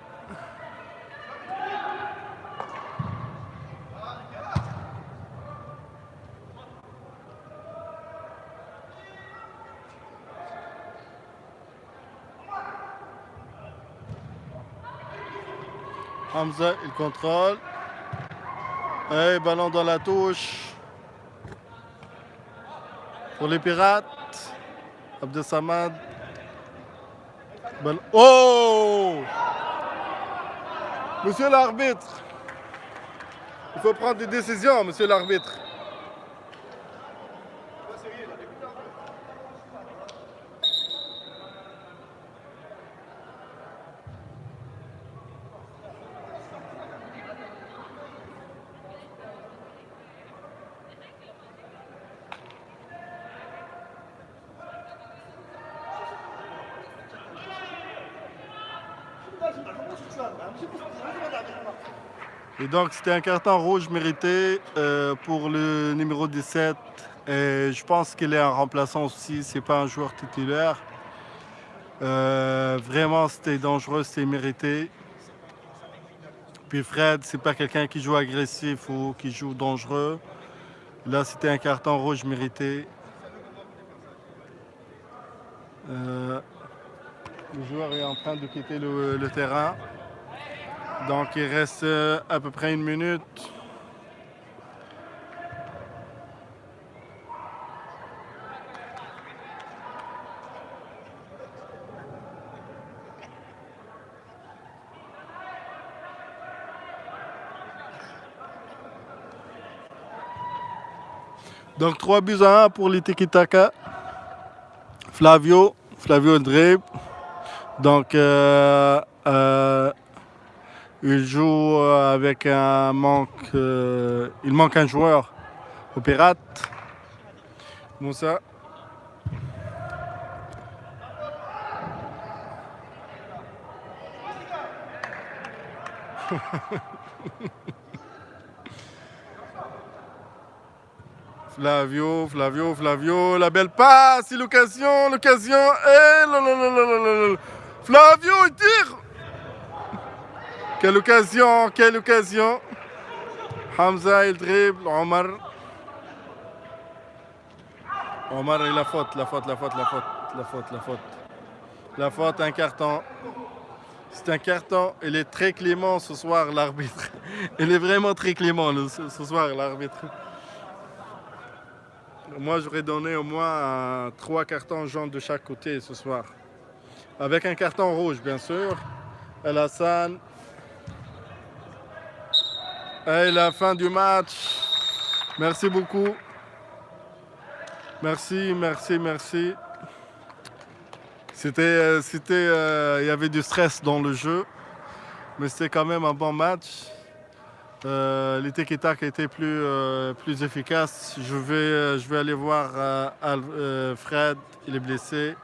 Hamza, il contrôle. Et ballon dans la touche. Pour les Pirates. Abdesamad. Ballon. Oh! Monsieur l'arbitre. Il faut prendre des décisions, monsieur l'arbitre. Et donc c'était un carton rouge mérité pour le numéro 17. Et je pense qu'il est un remplaçant aussi, c'est pas un joueur titulaire. Vraiment c'était dangereux, c'était mérité. Puis Fred, c'est pas quelqu'un qui joue agressif ou qui joue dangereux. Là c'était un carton rouge mérité. Le joueur est en train de quitter le terrain. Donc il reste à peu près 1 minute. Donc 3-1 pour les tiki-taka. Flavio le dribble. Donc il joue avec un manque. Il manque un joueur aux Pirates. Moussa. Flavio, la belle passe, et l'occasion, et Flavio, il tire. Quelle occasion. Hamza, il dribble, Omar, et la faute, un carton. C'est un carton, il est très clément ce soir, l'arbitre. Il est vraiment très clément ce soir, l'arbitre. Moi, j'aurais donné au moins 3 cartons jaunes de chaque côté ce soir. Avec un carton rouge, bien sûr. El Hassan. Et la fin du match. Merci beaucoup. Merci. Il y avait du stress dans le jeu, mais c'était quand même un bon match. Les tiki-taka étaient plus efficaces. Je vais aller voir Fred, il est blessé.